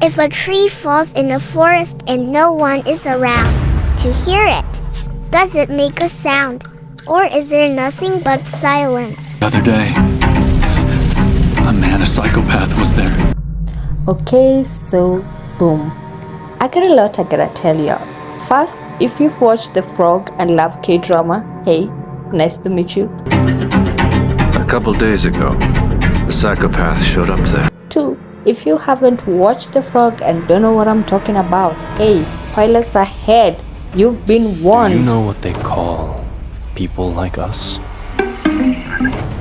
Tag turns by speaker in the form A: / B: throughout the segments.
A: If a tree falls in a forest and no one is around to hear it, does it make a sound? Or is there nothing but silence?
B: The other day, a psychopath was there.
C: Okay, so boom. I got a lot I gotta tell you. First, if you've watched The Frog and love K-drama, hey, nice to meet you.
B: A couple days ago, the psychopath showed up there.
C: 2. If you haven't watched The Frog and don't know what I'm talking about, hey, spoilers ahead. You've been warned.
D: You know what they call people like us?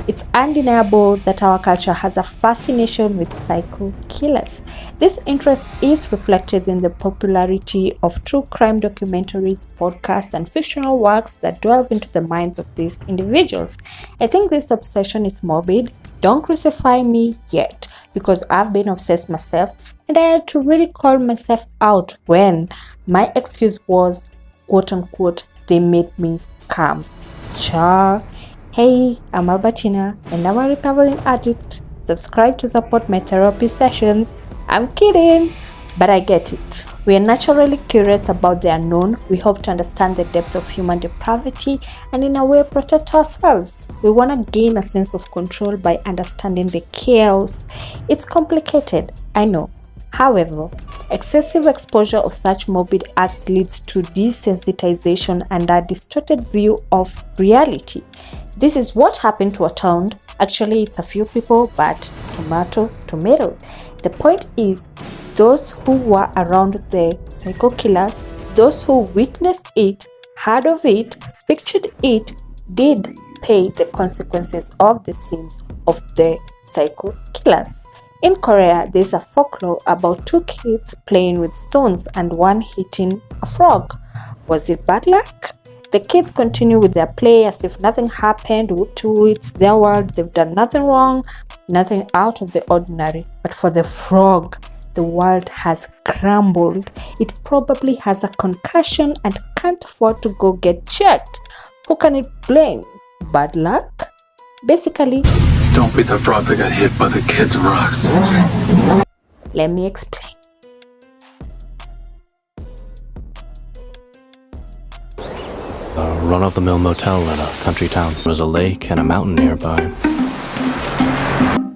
C: It's undeniable that our culture has a fascination with psycho killers. This interest is reflected in the popularity of true crime documentaries, podcasts, and fictional works that delve into the minds of these individuals. I think this obsession is morbid. Don't crucify me yet, because I've been obsessed myself, and I had to really call myself out when my excuse was, quote unquote, they made me calm. Cha. Hey, I'm Albertina and I'm a recovering addict. Subscribe to support my therapy sessions. I'm kidding, but I get it. We are naturally curious about the unknown. We hope to understand the depth of human depravity and in a way protect ourselves. We want to gain a sense of control by understanding the chaos. It's complicated, I know. However, excessive exposure of such morbid acts leads to desensitization and a distorted view of reality. This is what happened to a town. Actually, it's a few people, but tomato. The point is, those who were around the psycho killers, those who witnessed it, heard of it, pictured it, did pay the consequences of the sins of the psycho killers. In Korea, there's a folklore about 2 kids playing with stones and one hitting a frog. Was it bad luck? The kids continue with their play as if nothing happened. It's their world, they've done nothing wrong, nothing out of the ordinary. But for the frog, the world has crumbled. It probably has a concussion and can't afford to go get checked. Who can it blame? Bad luck? Basically,
B: Don't be the frog that got hit by the kid's rocks.
C: let me explain.
D: A run-of-the-mill motel in a country town. There was a lake and a mountain nearby.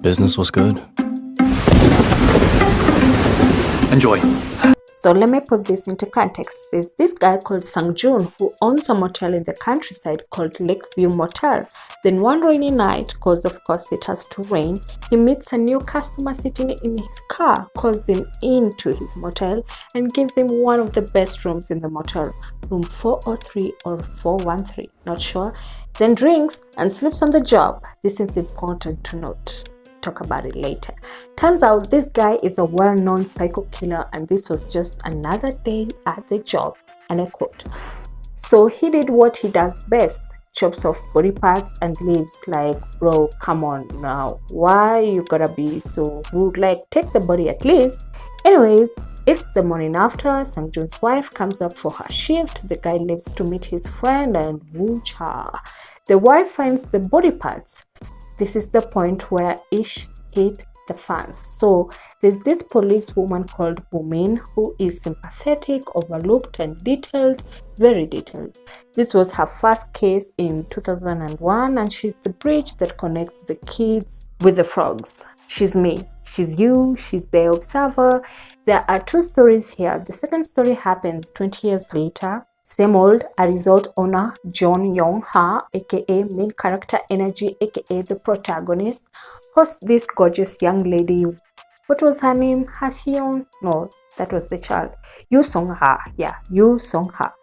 D: Business was good.
B: Enjoy.
C: So let me put this into context. There's this guy called Sang-joon who owns a motel in the countryside called Lakeview Motel. Then one rainy night, because of course it has to rain, he meets a new customer sitting in his car, calls him into his motel and gives him one of the best rooms in the motel, room 403 or 413, not sure, then drinks and sleeps on the job. This is important to note. Talk about it later. Turns out this guy is a well-known psycho killer and this was just another day at the job, and I quote. So he did what he does best, chops off body parts and leaves. Like, bro, come on now, why you gotta be so rude? Like, take the body at least. Anyways, it's the morning after. Sang-joon's wife comes up for her shift. The guy leaves to meet his friend and woo-cha. The wife finds the body parts. This is the point where ish hit the fans. So there's this police woman called Bumin who is sympathetic, overlooked and detailed, very detailed. This was her first case in 2001 and she's the bridge that connects the kids with the frogs. She's me, she's you, she's the observer. There are 2 stories here. The second story happens 20 years later. Same old, a resort owner, John Young-ha, aka main character energy, aka the protagonist, hosts this gorgeous young lady. What was her name? Haseon? No, that was the child. Yoo Sung-ha. Yeah, Yoo Sung-ha.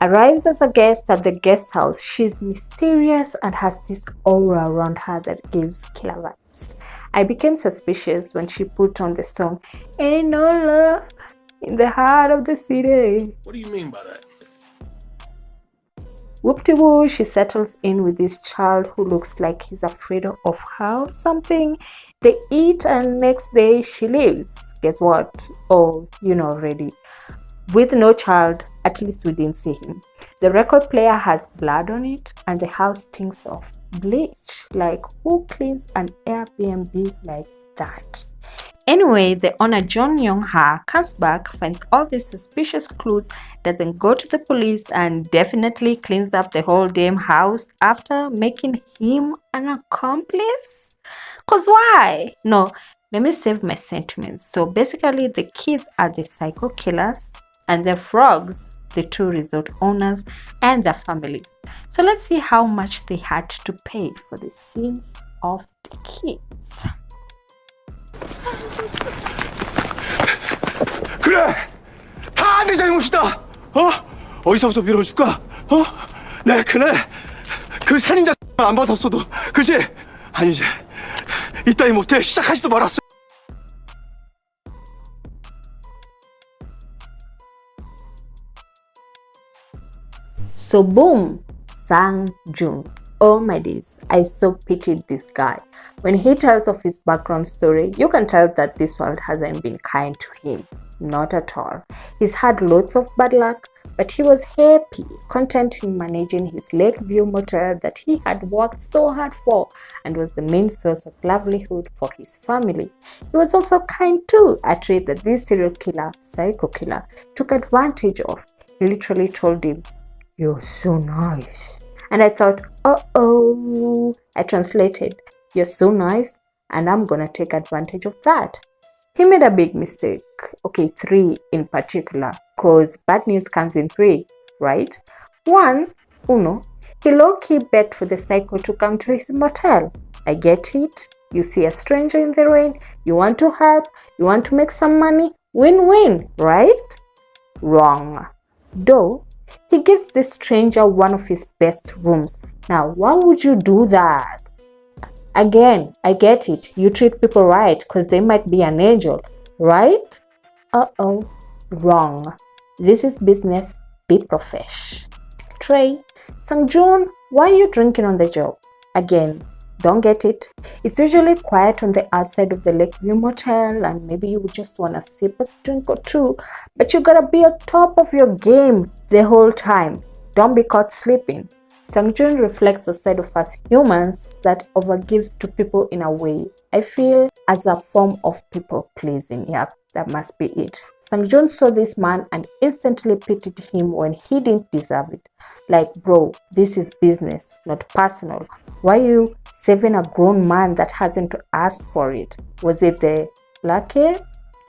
C: Arrives as a guest at the guest house. She's mysterious and has this aura around her that gives killer vibes. I became suspicious when she put on the song, Ain't No Love in the Heart of the City.
E: What do you mean by that?
C: Whoop-de-woo, she settles in with this child who looks like he's afraid of her or something. They eat and next day she leaves. Guess what? Oh, you know already. With no child, at least we didn't see him. The record player has blood on it and the house stinks of bleach. Like, who cleans an Airbnb like that? Anyway, the owner John Young-ha comes back, finds all these suspicious clues, doesn't go to the police, and definitely cleans up the whole damn house after making him an accomplice. Cause why? No, let me save my sentiments. So basically the kids are the psycho killers and the frogs the two resort owners and their families. So let's see how much they had to pay for the sins of the kids.
E: 그래! 다 내 잘못이다! 어디서부터 빌어줄까? 내 그날 그 살인자 안 받았어도 그지? 아니지 이따위 못해 시작하지도 말았어.
C: So boom, Sang-joon. Oh my days, I so pitied this guy. When he tells of his background story, you can tell that this world hasn't been kind to him. Not at all. He's had lots of bad luck, but he was happy, content in managing his Lakeview motel that he had worked so hard for and was the main source of livelihood for his family. He was also kind too, a trait that this serial killer, psycho killer, took advantage of. He literally told him, "You're so nice." And I thought, uh-oh. I translated, "You're so nice and I'm gonna take advantage of that." He made a big mistake. Okay, 3 in particular, cause bad news comes in 3, right? 1, he low-key begged for the psycho to come to his motel. I get it. You see a stranger in the rain, you want to help, you want to make some money, win-win, right? Wrong. Though, he gives this stranger one of his best rooms. Now, why would you do that? Again, I get it. You treat people right because they might be an angel, right? Uh-oh, wrong. This is business. Be profesh. Trey, Sang-joon, why are you drinking on the job? Again, don't get it. It's usually quiet on the outside of the Lakeview motel and maybe you just want to sip a drink or two, but you gotta be on top of your game the whole time. Don't be caught sleeping. Sang-joon reflects a side of us humans that overgives to people in a way, I feel, as a form of people pleasing. Yep, that must be it. Sang-joon saw this man and instantly pitied him when he didn't deserve it. Like, bro, this is business, not personal. Why are you saving a grown man that hasn't asked for it? Was it the lucky?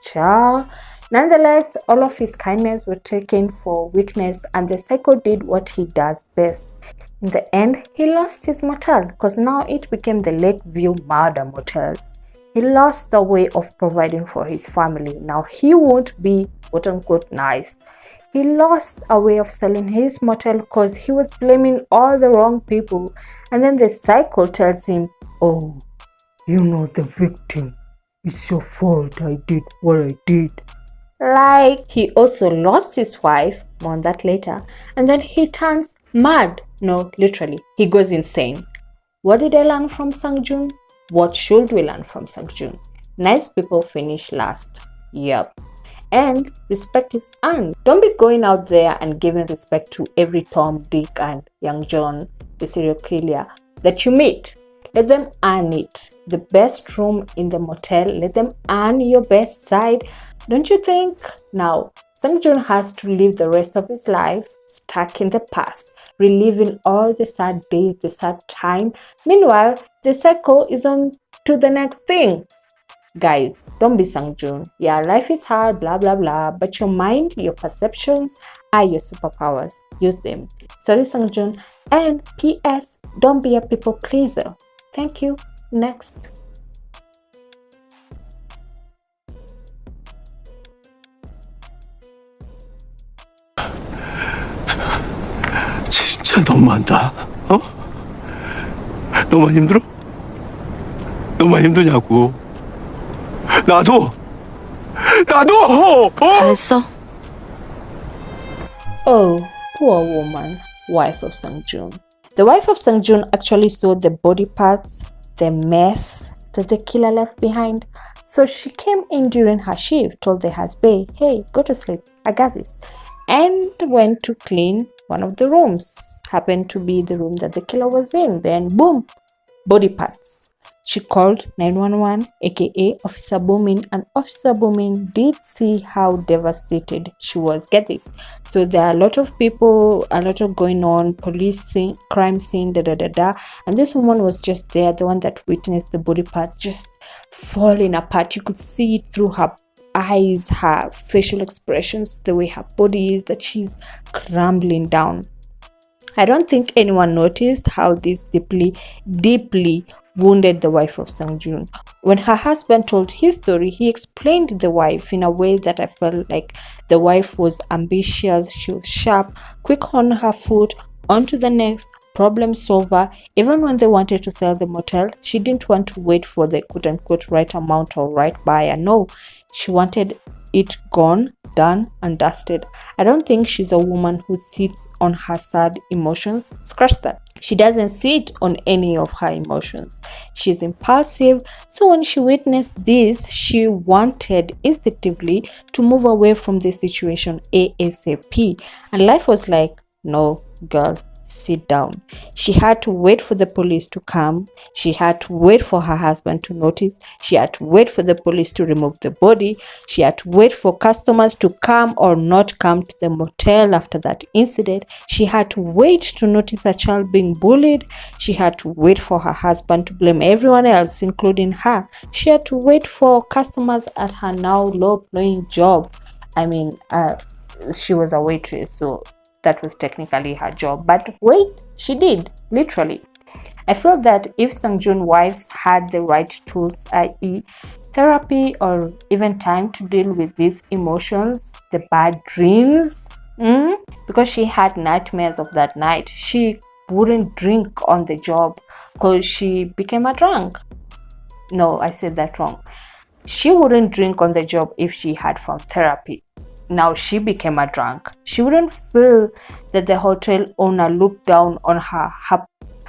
C: Cha. Nonetheless, all of his kindness were taken for weakness and the psycho did what he does best. In the end, he lost his motel because now it became the Lakeview Murder Motel. He lost the way of providing for his family. Now he won't be quote-unquote nice. He lost a way of selling his motel because he was blaming all the wrong people. And then the psycho tells him, "Oh, you're not the victim. It's your fault I did what I did." Like, he also lost his wife, more on that later, and then he turns mad. No, literally, he goes insane. What did I learn from Sang-joon? What should we learn from Sang-joon? Nice people finish last. Yup. And respect is earned. Don't be going out there and giving respect to every Tom, Dick, and Young John, the serial killer, that you meet. Let them earn it. The best room in the motel, let them earn your best side. Don't you think? Now, Sang-joon has to live the rest of his life stuck in the past, reliving all the sad days, the sad time. Meanwhile, the psycho is on to the next thing. Guys, don't be Sang-joon. Yeah, life is hard, blah, blah, blah, but your mind, your perceptions are your superpowers. Use them. Sorry, Sang-joon. And P.S. Don't be a people pleaser. Thank you. Next.
E: 진짜 너무한다. 너만 힘들어? 너만 힘드냐고. 나도.
F: 알았어.
C: Oh, poor woman, wife of Sang-joon. The wife of Sang-joon actually saw the body parts, the mess that the killer left behind. So she came in during her shift, told the husband, "Hey, go to sleep, I got this," and went to clean one of the rooms. Happened to be the room that the killer was in. Then boom, body parts. She called 911, aka Officer Boomin, and Officer Boomin did see how devastated she was. Get this. So there are a lot of people, a lot of going on, police scene, crime scene, and this woman was just there, the one that witnessed the body parts just falling apart. You could see it through her eyes, her facial expressions, the way her body is, that she's crumbling down. I don't think anyone noticed how this deeply wounded the wife of Sang-joon. When her husband told his story, he explained the wife in a way that I felt like the wife was ambitious, she was sharp, quick on her foot, on to the next, problem solver. Even when they wanted to sell the motel, she didn't want to wait for the quote-unquote right amount or right buyer. No, she wanted it gone, done and dusted. I don't think she's a woman who sits on her sad emotions. Scratch that. She doesn't sit on any of her emotions. She's impulsive, so when she witnessed this, she wanted instinctively to move away from the situation ASAP. And life was like, no, girl, sit down. She had to wait for the police to come. She had to wait for her husband to notice. She had to wait for the police to remove the body. She had to wait for customers to come or not come to the motel after that incident. She had to wait to notice a child being bullied. She had to wait for her husband to blame everyone else, including her. She had to wait for customers at her now low-paying job. I mean, she was a waitress, so that was technically her job. But wait, she did, literally. I feel that if Sang-joon wives had the right tools, i.e. therapy or even time to deal with these emotions, the bad dreams, because she had nightmares of that night, she wouldn't drink on the job because she became a drunk. No, I said that wrong. She wouldn't drink on the job if she had found therapy. Now she became a drunk. She wouldn't feel that the hotel owner looked down on her.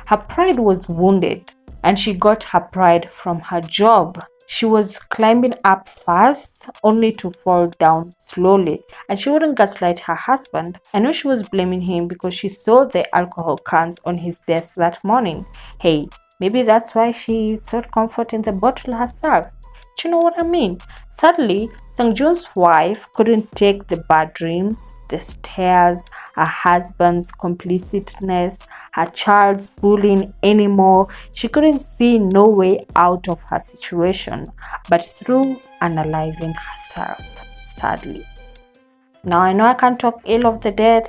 C: Her pride was wounded and she got her pride from her job. She was climbing up fast only to fall down slowly, and she wouldn't gaslight her husband. I know she was blaming him because she saw the alcohol cans on his desk that morning. Hey, maybe that's why she sought comfort in the bottle herself. Do you know what I mean? Sadly, Sang-joon's wife couldn't take the bad dreams, the stares, her husband's complicitness, her child's bullying anymore. She couldn't see no way out of her situation, but through unaliving herself, sadly. Now I know I can't talk ill of the dead,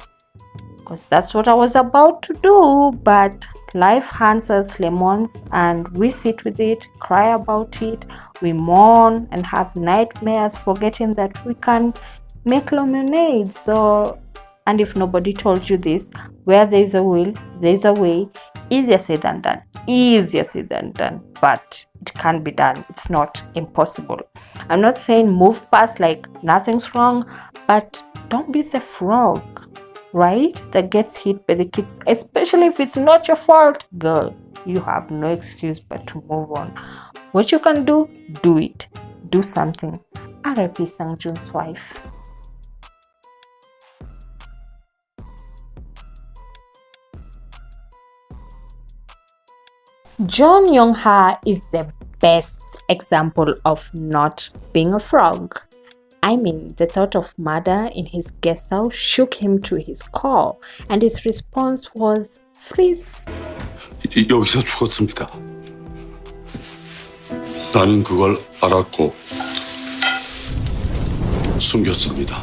C: because that's what I was about to do, but life hands us lemons and we sit with it, cry about it, we mourn and have nightmares, forgetting that we can make lemonade. And if nobody told you this, where there's a will, there's a way. Easier said than done. Easier said than done, but it can be done. It's not impossible. I'm not saying move past like nothing's wrong, but don't be the frog, right, that gets hit by the kids, especially if it's not your fault. Girl, you have no excuse but to move on. What you can do it. Do something. R.I.P. Sang-joon's wife. John Young-ha is the best example of not being a frog. I mean, the thought of murder in his guest house shook him to his core, and his response was freeze.
E: 여기서 죽었습니다. 나는 그걸 알았고 숨겼습니다.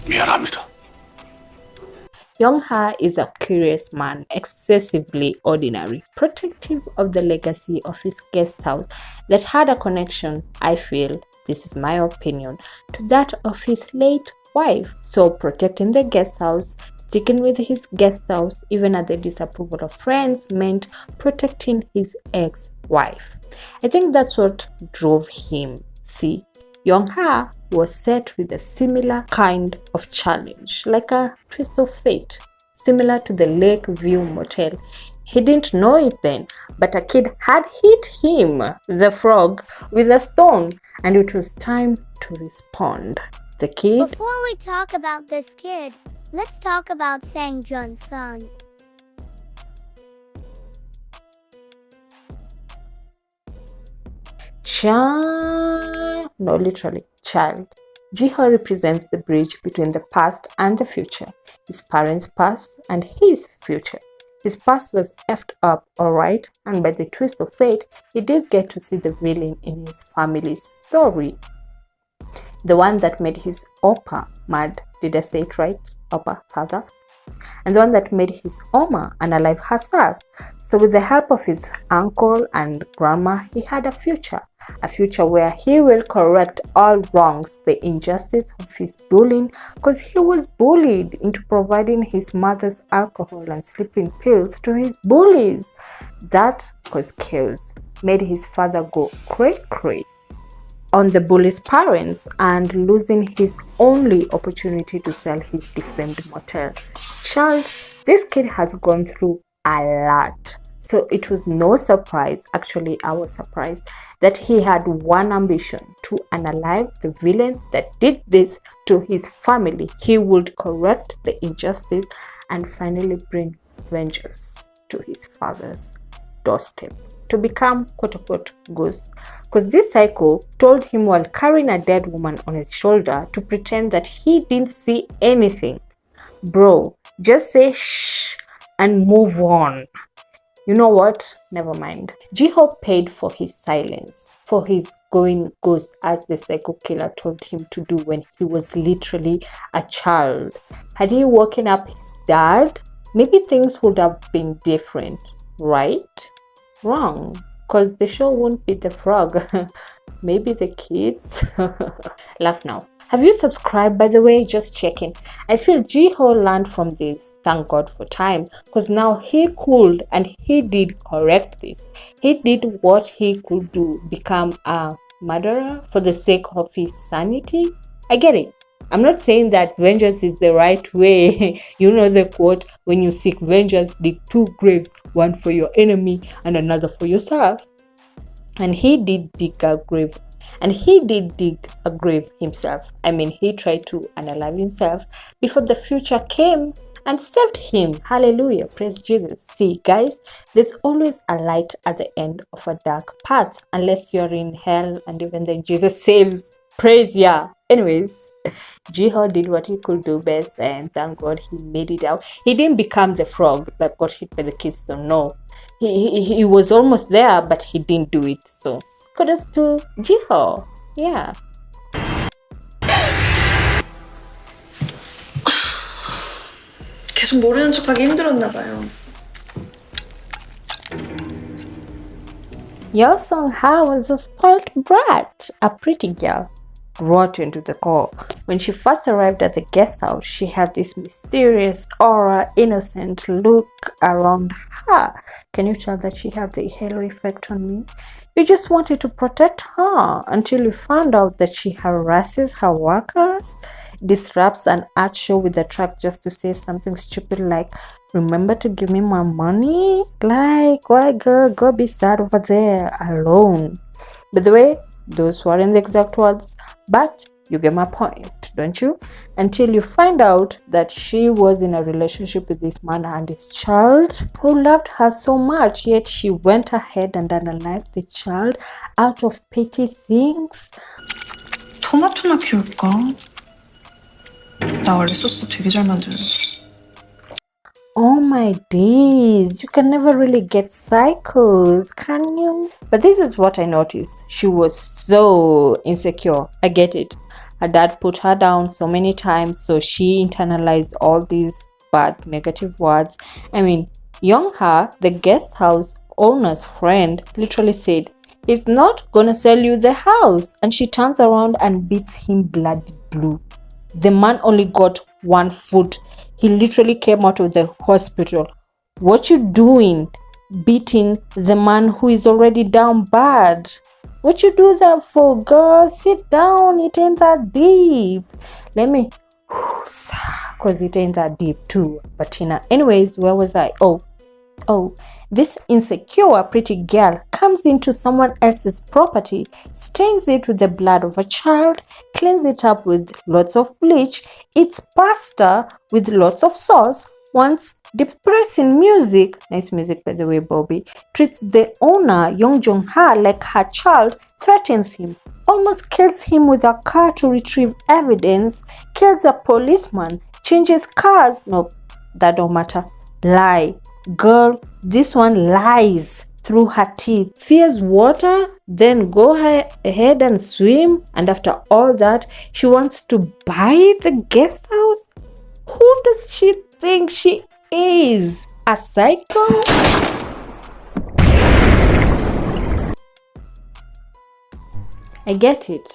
E: 미안합니다.
C: Young-ha is a curious man, excessively ordinary, protective of the legacy of his guest house that had a connection, I feel, this is my opinion, to that of his late wife. So protecting the guest house, sticking with his guest house, even at the disapproval of friends, meant protecting his ex-wife. I think that's what drove him. See, Young-ha was set with a similar kind of challenge, like a twist of fate, similar to the Lakeview Motel. He didn't know it then, but a kid had hit him, the frog, with a stone, and it was time to respond. The kid...
A: Before we talk about this kid, let's talk about Sang-joon's son.
C: No, literally, child. Jiho represents the bridge between the past and the future, his parents' past and his future. His past was effed up, alright, and by the twist of fate, he did get to see the villain in his family's story. The one that made his Oppa mad. Did I say it right? Oppa, father. And the one that made his Oma unalive herself. So with the help of his uncle and grandma, he had a future where he will correct all wrongs, the injustice of his bullying, because he was bullied into providing his mother's alcohol and sleeping pills to his bullies. That caused chaos, made his father go cray-cray on the bully's parents and losing his only opportunity to sell his defamed motel. Child, this kid has gone through a lot. So it was no surprise, actually I was surprised, that he had one ambition: to unalive the villain that did this to his family. He would correct the injustice and finally bring vengeance to his father's doorstep, to become quote-unquote ghost, because this psycho told him while carrying a dead woman on his shoulder to pretend that he didn't see anything. Bro, just say shh and move on. You know what? Never mind. Jiho paid for his silence, for his going ghost, as the psycho killer told him to do when he was literally a child. Had he woken up his dad, maybe things would have been different, right? Wrong, because the show won't be the frog. Maybe the kids. Laugh now. Have you subscribed, by the way? Just checking. I feel Jiho learned from this. Thank God for time, because now he could and he did correct this. He did what he could do, become a murderer for the sake of his sanity. I get it. I'm not saying that vengeance is the right way. You know the quote, when you seek vengeance, dig two graves, one for your enemy and another for yourself. And he did dig a grave. And he did dig a grave himself. I mean, he tried to unalive himself before the future came and saved him. Hallelujah. Praise Jesus. See, guys, there's always a light at the end of a dark path, unless you're in hell and even then Jesus saves. Praise ya. Anyways, Jiho did what he could do best, and thank God he made it out. He didn't become the frog that got hit by the keystone. No, he was almost there, but he didn't do it. So kudos to Jiho. Yeah.
F: 계속 모르는 척하기 힘들었나 봐요.
C: Your Song-ha was a spoiled brat, a pretty girl, rotten to the core. When she first arrived at the guest house, she had this mysterious aura, innocent look around her. Can you tell that she had the halo effect on me? You just wanted to protect her until you found out that she harasses her workers, disrupts an art show with a track just to say something stupid like, remember to give me my money? Like, why girl, go be sad over there alone. By the way, those weren't the exact words, but you get my point, don't you? Until you find out that she was in a relationship with this man and his child who loved her so much, yet she went ahead and unalived the child out of petty things.
F: 토마토나 키울까? 나 원래 소스 되게 잘 만드는데.
C: Oh my days, you can never really get psychos, can you? But this is what I noticed. She was so insecure. I get it. Her dad put her down so many times, so she internalized all these bad negative words. I mean, Young-ha, the guest house owner's friend, literally said, he's not gonna sell you the house. And she turns around and beats him bloody blue. The man only got 1 foot. He literally came out of the hospital. What you doing? Beating the man who is already down bad. What you do that for, girl? Sit down. It ain't that deep. Let me, cause it ain't that deep too. But Tina, anyways, where was I? Oh, this insecure pretty girl comes into someone else's property, stains it with the blood of a child, cleans it up with lots of bleach, eats pasta with lots of sauce, wants Depressing music, nice music by the way, Bobby, treats the owner, Yong Jong-ha, like her child, threatens him, almost kills him with a car to retrieve evidence, kills a policeman, changes cars. No, that don't matter. Lie. Girl, this one lies through her teeth. Fears water, then go ahead and swim, and after all that, she wants to buy the guest house? Who does she think she is? A psycho? I get it.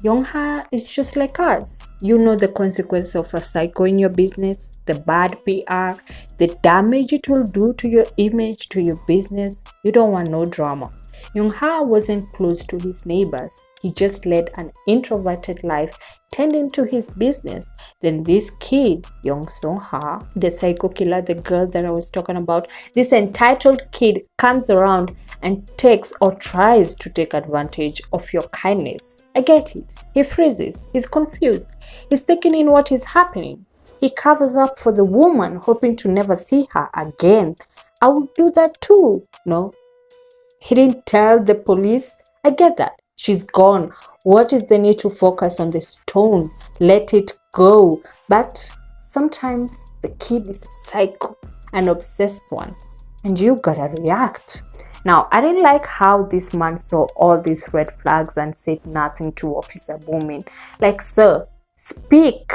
C: Yongha is just like us. You know the consequence of a psycho in your business, the bad PR, the damage it will do to your image, to your business. You don't want no drama. Yongha wasn't close to his neighbors. He just led an introverted life, tending to his business. Then this kid, Yong Song-ha, the psycho killer, the girl that I was talking about, this entitled kid comes around and takes or tries to take advantage of your kindness. I get it. He freezes. He's confused. He's taking in what is happening. He covers up for the woman, hoping to never see her again. I would do that too. No, he didn't tell the police. I get that. She's gone. What is the need to focus on the stone? Let it go. But sometimes the kid is a psycho, an obsessed one, and you gotta react. Now, I didn't like how this man saw all these red flags and said nothing to Officer Boomin. Like, sir, speak.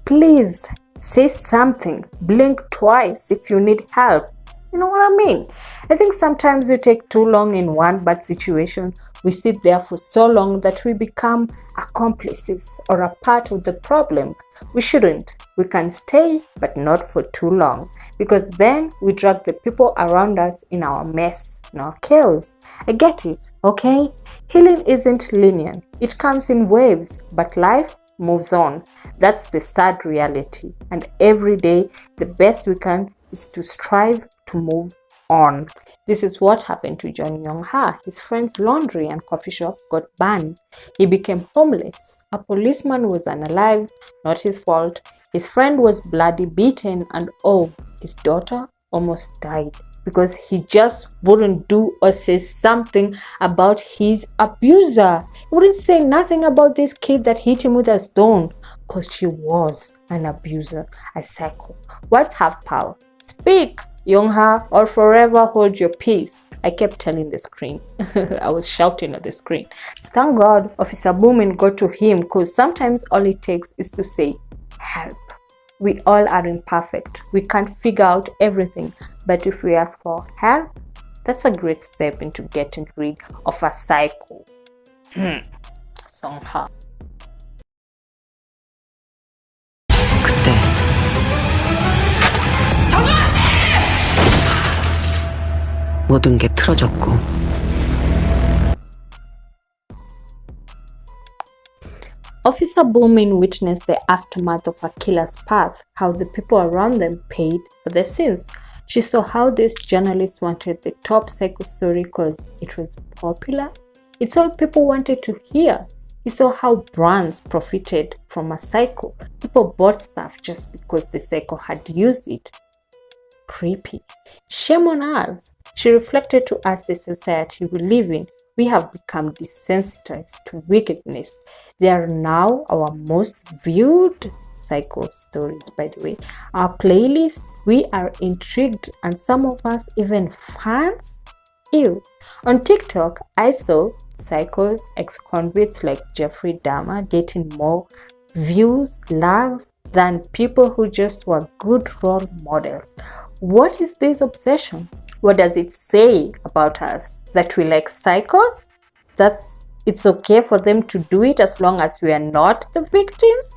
C: Please, say something. Blink twice if you need help. You know what I mean? I think sometimes we take too long in one bad situation. We sit there for so long that we become accomplices or a part of the problem. We shouldn't. We can stay, but not for too long, because then we drag the people around us in our mess, in our chaos. I get it, okay? Healing isn't linear. It comes in waves, but life moves on. That's the sad reality. And every day, the best we can is to strive to move on. This is what happened to John Young-ha. His friend's laundry and coffee shop got banned. He became homeless. A policeman was unalive, not his fault. His friend was bloody beaten, and oh, his daughter almost died because he just wouldn't do or say something about his abuser. He wouldn't say nothing about this kid that hit him with a stone because she was an abuser, a psycho. Words have power. Speak, Young-ha, or forever hold your peace. I kept telling the screen. I was shouting at the screen. Thank God Officer Boomin got to him, because sometimes all it takes is to say, help. We all are imperfect. We can't figure out everything. But if we ask for help, that's a great step into getting rid of a psycho. Song-ha.
G: 그때 모든 게 틀어졌고
C: Officer Boomin witnessed the aftermath of a killer's path, how the people around them paid for their sins. She saw how this journalist wanted the top psycho story because it was popular. It's all people wanted to hear. He saw how brands profited from a psycho. People bought stuff just because the psycho had used it. Creepy. Shame on us. She reflected to us the society we live in. We have become desensitized to wickedness. They are now our most viewed psycho stories, by the way. Our playlist, we are intrigued, and some of us even fans. Ew. On TikTok, I saw psychos, ex-convicts like Jeffrey Dahmer getting more views, love than people who just were good role models. What is this obsession? What does it say about us? That we like psychos? That's it's okay for them to do it as long as we are not the victims?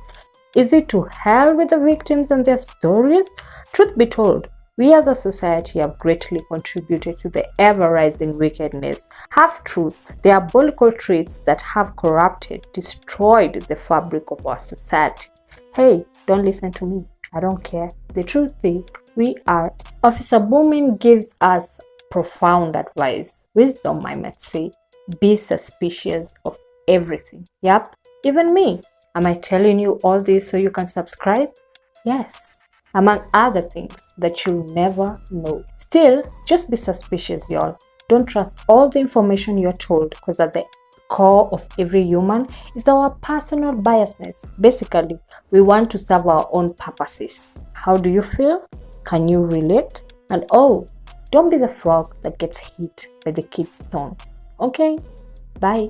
C: Is it to hell with the victims and their stories? Truth be told, we as a society have greatly contributed to the ever-rising wickedness, half-truths, diabolical traits that have corrupted, destroyed the fabric of our society. Hey, don't listen to me. I don't care. The truth is, we are. Officer Boomin gives us profound advice. Wisdom, I might say. Be suspicious of everything. Yep, even me. Am I telling you all this so you can subscribe? Yes. among other things that you'll never know. Still, just be suspicious, y'all. Don't trust all the information you're told, because at the core of every human is our personal biasness. Basically, we want to serve our own purposes. How do you feel? Can you relate? And oh, don't be the frog that gets hit by the kid's stone. Okay, bye.